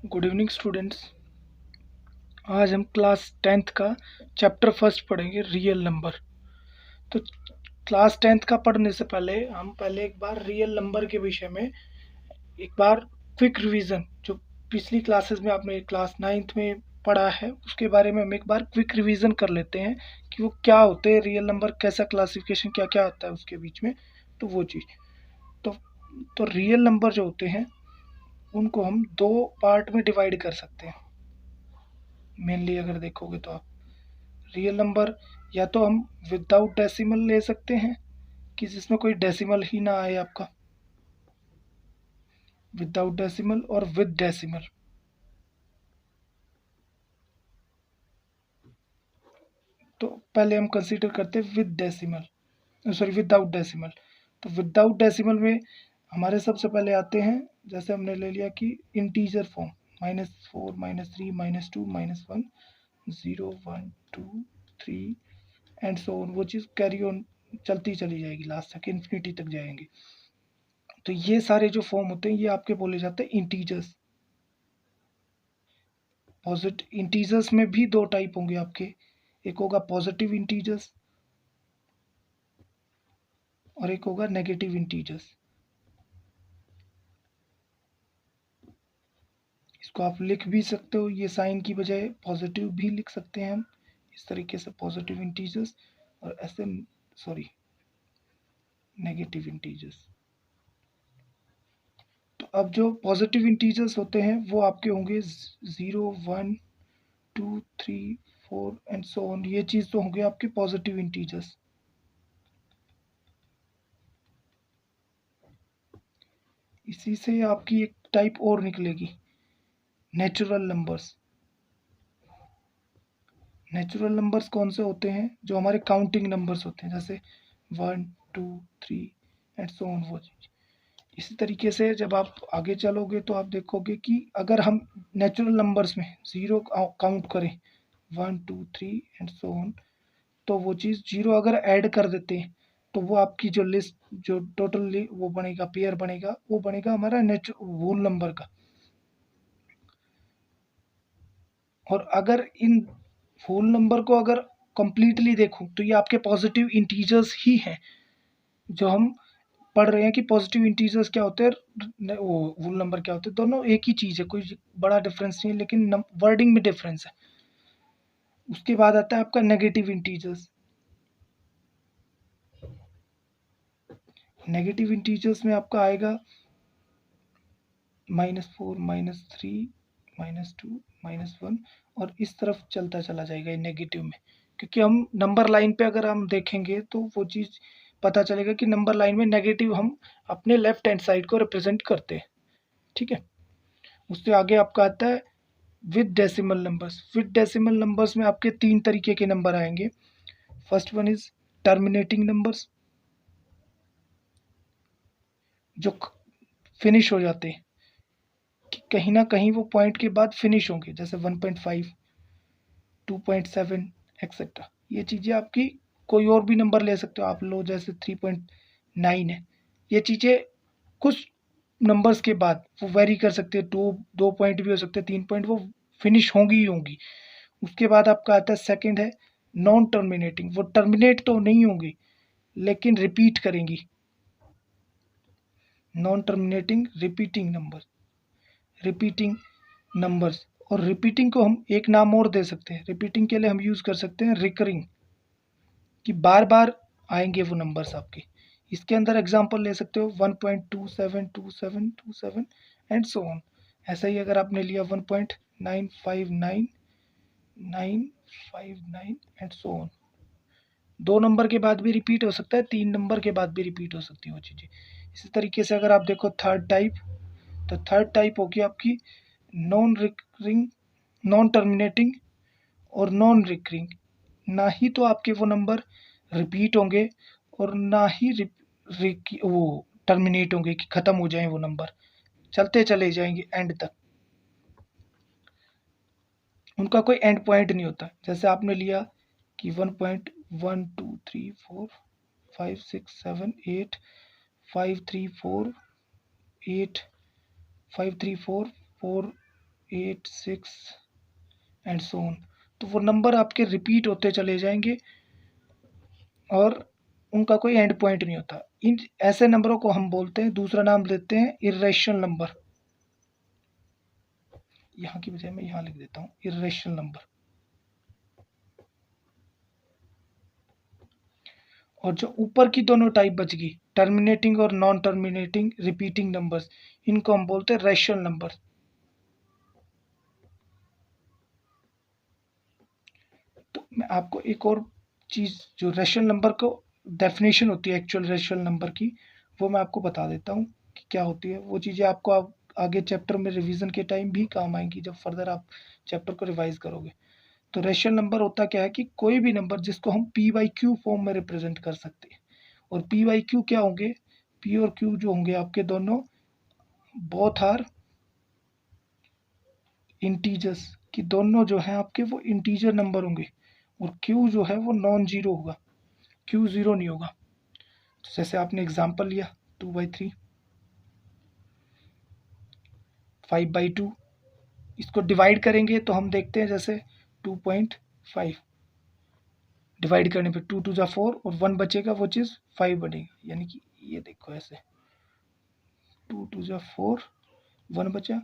Good evening students. आज हम class 10th का चैप्टर फर्स्ट पढ़ेंगे, रियल नंबर। तो क्लास 10th का पढ़ने से पहले हम एक बार रियल नंबर के विषय में एक बार क्विक रिवीजन, जो पिछली क्लासेस में आपने क्लास 9th में पढ़ा है उसके बारे में हम एक बार क्विक रिवीजन कर लेते हैं कि वो क्या होते हैं, रियल नंबर कैसा क्लासिफिकेशन क्या क्या आता है उसके बीच में। तो वो चीज़ तो तो रियल नंबर जो होते हैं उनको हम दो पार्ट में डिवाइड कर सकते हैं। मेनली अगर देखोगे तो आप रियल नंबर या तो हम विदाउट डेसिमल ले सकते हैं कि जिसमें कोई डेसिमल ही ना आए आपका, विदाउट डेसिमल और विद डेसिमल। तो पहले हम कंसीडर करते हैं with decimal, sorry without decimal. तो विदाउट डेसिमल में हमारे सबसे पहले आते हैं, जैसे हमने ले लिया कि integer form -4 -3 -2 -1 0 1 2 3 and so on. वो चीज़ कैरी ऑन चलती चली जाएगी, लास्ट तक इन्फिनिटी तक जाएंगे। तो ये सारे जो फॉर्म होते हैं ये आपके बोले जाते हैं इंटीजर्स। पॉजिटिव इंटीजर्स में भी दो टाइप होंगे आपके, एक होगा पॉजिटिव इंटीजर्स और एक होगा नेगेटिव इंटीजर्स। इसको आप लिख भी सकते हो, ये साइन की बजाय पॉजिटिव भी लिख सकते हैं हम इस तरीके से, पॉजिटिव इंटीजर्स और ऐसे, सॉरी, नेगेटिव इंटीजर्स। तो अब जो पॉजिटिव इंटीजर्स होते हैं वो आपके होंगे 0 1 2 3 4 एंड सो ऑन। ये चीज़ तो होंगे आपके पॉजिटिव इंटीजर्स। इसी से आपकी एक टाइप और निकलेगी, नेचुरल नंबर्स। नेचुरल नंबर्स कौन से होते हैं? जो हमारे काउंटिंग नंबर्स होते हैं, जैसे 1 2 3 एंड सो ऑन। वो चीज़ इसी तरीके से जब आप आगे चलोगे तो आप देखोगे कि अगर हम नेचुरल नंबर्स में जीरो काउंट करें 1 2 3 एंड सो ऑन, तो वो चीज़ जीरो अगर ऐड कर देते हैं तो वो आपकी जो लिस्ट, जो टोटल वो बनेगा, पेयर बनेगा, वो बनेगा हमारा होल नंबर का। और अगर इन होल नंबर को अगर कंप्लीटली देखूं तो ये आपके पॉजिटिव इंटीजर्स ही हैं। जो हम पढ़ रहे हैं कि पॉजिटिव इंटीजर्स क्या होते हैं, वो होल नंबर क्या होते हैं, दोनों एक ही चीज़ है, कोई बड़ा डिफरेंस नहीं है, लेकिन वर्डिंग में डिफरेंस है। उसके बाद आता है आपका नेगेटिव इंटीजर्स। नेगेटिव इंटीजर्स में आपका आएगा -4 -3 -2 -1 और इस तरफ चलता चला जाएगा ये नेगेटिव में। क्योंकि हम नंबर लाइन पे अगर हम देखेंगे तो वो चीज़ पता चलेगा कि नंबर लाइन में नेगेटिव हम अपने लेफ्ट हैंड साइड को रिप्रेजेंट करते हैं। ठीक है, उससे आगे आपका आता है with decimal numbers. With decimal numbers में आपके तीन तरीके के नंबर आएंगे। First one is terminating numbers, जो फिनिश हो जाते हैं, कि कहीं ना कहीं वो पॉइंट के बाद फिनिश होंगे, जैसे 1.5 2.7 एक्सेट्रा। ये चीज़ें आपकी, कोई और भी नंबर ले सकते हो आप, लो जैसे 3.9 है। ये चीज़ें कुछ नंबर्स के बाद वो वेरी कर सकते हैं, दो पॉइंट भी हो सकते हैं, 3 पॉइंट, वो फिनिश होंगी ही होंगी। उसके बाद आपका आता है सेकंड है नॉन टर्मिनेटिंग। वो टर्मिनेट तो नहीं होंगी लेकिन रिपीट करेंगी। Non terminating repeating number, repeating numbers. और रिपीटिंग को हम एक नाम और दे सकते हैं, रिपीटिंग के लिए हम यूज़ कर सकते हैं रिकरिंग, कि बार बार आएंगे वो नंबर्स आपके। इसके अंदर एग्जांपल ले सकते हो 1.272727 एंड सो ऑन। ऐसा ही अगर आपने लिया 1.959959 एंड सो ऑन। दो नंबर के बाद भी रिपीट हो सकता है, तीन नंबर के बाद भी रिपीट हो सकती है वो चीज़ें। इसी तरीके से अगर आप देखो थर्ड टाइप, तो थर्ड टाइप होगी आपकी नॉन रिकरिंग, नॉन टर्मिनेटिंग और नॉन रिकरिंग। ना ही तो आपके वो नंबर रिपीट होंगे और ना ही वो टर्मिनेट होंगे कि ख़त्म हो जाएं वो नंबर, चलते चले जाएंगे एंड तक। उनका कोई एंड पॉइंट नहीं होता। जैसे आपने लिया कि 1.1 2 3 4 5 6 7 8 5 3 4 8 5 3 4 4 8 6 एंड सो ऑन। तो वो नंबर आपके रिपीट होते चले जाएंगे और उनका कोई एंड पॉइंट नहीं होता। इन ऐसे नंबरों को हम बोलते हैं, दूसरा नाम देते हैं इर्रेशनल नंबर। यहाँ की बजाय मैं यहाँ लिख देता हूँ इर्रेशनल नंबर। और जो ऊपर की दोनों टाइप बच गई, टर्मिनेटिंग और नॉन टर्मिनेटिंग रिपीटिंग नंबर्स, इनको हम बोलते हैं रैशनल नंबर। तो मैं आपको एक और चीज़, जो रैशनल नंबर को डेफिनेशन होती है एक्चुअल रैशनल नंबर की, वो मैं आपको बता देता हूँ कि क्या होती है। वो चीज़ें आपको आगे चैप्टर में रिवीजन के टाइम भी काम आएंगी, जब फर्दर आप चैप्टर को रिवाइज करोगे। तो रैशनल नंबर होता क्या है कि कोई भी नंबर जिसको हम पी बाई क्यू फॉर्म में रिप्रेजेंट कर सकते हैं। और पी बाई क्यू क्या होंगे, पी और क्यू जो होंगे आपके दोनों बोथ आर इंटीजर्स, कि दोनों जो है आपके वो इंटीजर नंबर होंगे। और क्यू जो है वो नॉन जीरो होगा, क्यू जीरो नहीं होगा। तो जैसे आपने एग्जांपल लिया 2/3, 5/2, इसको डिवाइड करेंगे तो हम देखते हैं जैसे 2.5 डिवाइड करने पे 2 2 जा 4 और 1 बचेगा, वो चीज़ 5 बनेगा। यानी कि ये देखो ऐसे 2 2 जा 4, 1 बचा,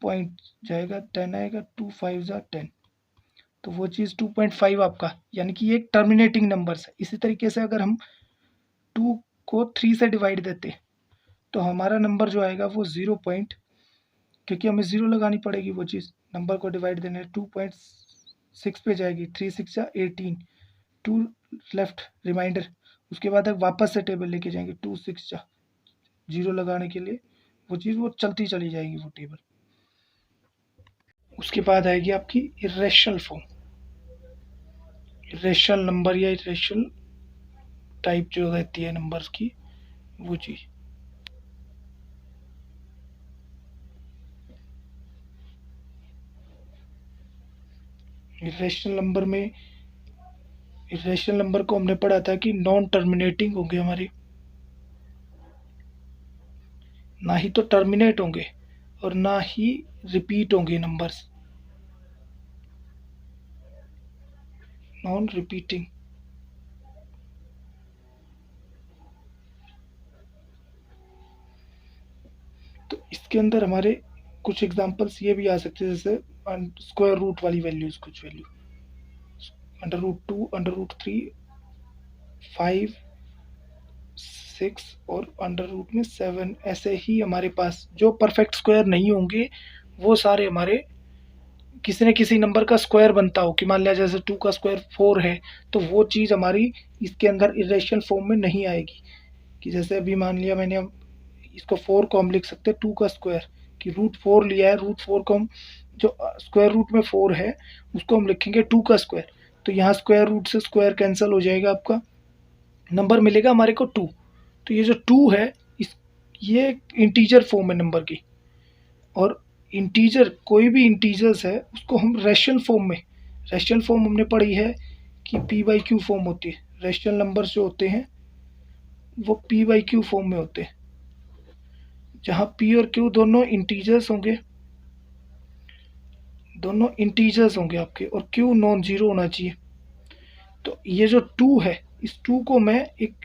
पॉइंट जाएगा 10 आएगा, 2 5 जा 10, तो वो चीज़ 2.5 आपका, यानी कि ये एक टर्मिनेटिंग नंबर है। इसी तरीके से अगर हम 2 को 3 से डिवाइड देते तो हमारा नंबर जो आएगा वो 0 पॉइंट, क्योंकि हमें 0 लगानी पड़ेगी, वो चीज़ नंबर को डिवाइड देने 2.6 पे जाएगी, 3 6 जा 18, 2 लेफ्ट रिमाइंडर, उसके बाद वापस से टेबल लेके जाएंगे 2 6 जा 0 लगाने के लिए, वो चीज़ वो चलती चली जाएगी वो टेबल। उसके बाद आएगी आपकी इरेशनल फॉर्म, इरेशनल नंबर या इरेशनल टाइप जो रहती है नंबर्स की, वो चीज़। इरेशनल नंबर में, इरेशनल नंबर को हमने पढ़ा था कि नॉन टर्मिनेटिंग होंगे हमारे, ना ही तो टर्मिनेट होंगे और ना ही रिपीट होंगे नंबर्स, नॉन रिपीटिंग। तो इसके अंदर हमारे कुछ एग्जांपल्स ये भी आ सकते हैं, जैसे स्क्वायर रूट वाली वैल्यूज, कुछ वैल्यू √2, √3, 5 6 और √7, ऐसे ही हमारे पास जो परफेक्ट स्क्वायर नहीं होंगे वो सारे हमारे किसी न किसी नंबर का स्क्वायर बनता हो, कि मान लिया जैसे 2 का स्क्वायर 4 है, तो वो चीज़ हमारी इसके अंदर इरेशनल फॉर्म में नहीं आएगी। कि जैसे अभी मान लिया मैंने, इसको 4 को हम लिख सकते हैं 2 का स्क्वायर, कि √4 लिया है, √4 को हम, जो स्क्वायर रूट में 4 है उसको हम लिखेंगे 2 का स्क्वायर, तो यहाँ स्क्वायर रूट से स्क्वायर कैंसिल हो जाएगा, आपका नंबर मिलेगा हमारे को 2। तो ये जो 2 है, इस ये इंटीजर फॉर्म है नंबर की। और इंटीजर, कोई भी इंटीजर्स है उसको हम रैशनल फॉर्म में, रैशनल फॉर्म हमने पढ़ी है कि पी बाई क्यू फॉर्म होती है। रैशनल नंबर्स जो होते हैं वो पी बाई क्यू फॉर्म में होते हैं, जहाँ पी और क्यू दोनों इंटीजर्स होंगे, दोनों इंटीजर्स होंगे आपके, और क्यू नॉन जीरो होना चाहिए। तो ये जो 2 है, इस 2 को मैं एक,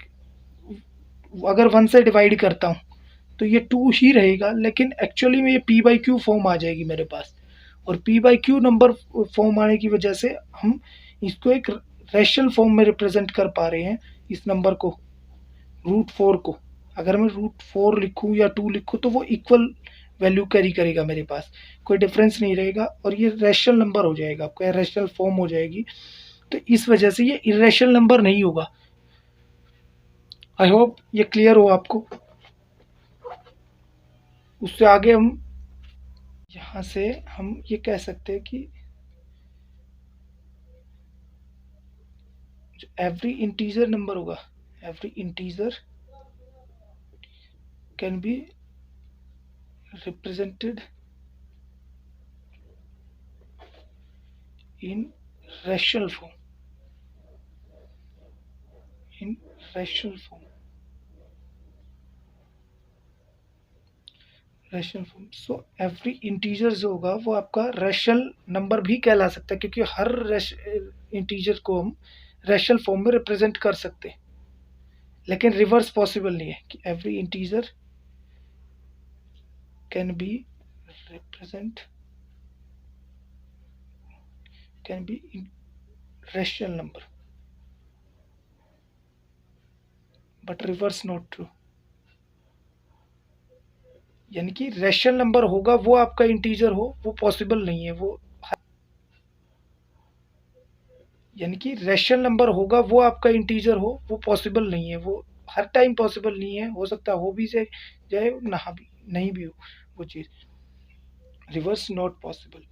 अगर 1 से डिवाइड करता हूँ तो ये 2 ही रहेगा, लेकिन एक्चुअली में ये पी बाई क्यू फॉर्म आ जाएगी मेरे पास। और P by Q number form आने की वजह से हम इसको एक रैशनल फॉर्म में रिप्रेजेंट कर पा रहे हैं, इस नंबर को, √4 को। अगर मैं √4 लिखूँ या 2 लिखूँ तो वो इक्वल वैल्यू कैरी करेगा मेरे पास, कोई डिफरेंस नहीं रहेगा, और ये रैशनल नंबर हो जाएगा आपका, रैशनल फॉर्म हो जाएगी। तो इस वजह से ये इरेशनल नंबर नहीं होगा। आई होप ये क्लियर हो आपको। उससे आगे हम, यहाँ से हम ये कह सकते हैं कि जो एवरी इंटीजर नंबर होगा, every integer can be represented in rational form, in rational form. Rational form. So every integer जो होगा वो आपका रैशनल नंबर भी कहला सकता है, क्योंकि हर इंटीजर को हम रैशनल फॉर्म में रिप्रेजेंट कर सकते हैं, लेकिन रिवर्स पॉसिबल नहीं है कि every integer can be represent can be rational number, but reverse not true. यानी कि रैशनल नंबर होगा वो आपका इंटीजर हो, वो पॉसिबल नहीं है। वो यानी कि रैशनल नंबर होगा वो आपका इंटीजर हो, वो पॉसिबल नहीं है। वो हर टाइम पॉसिबल नहीं है, हो सकता हो भी जाए ना भी नहीं भी हो वो चीज़। Reverse not possible.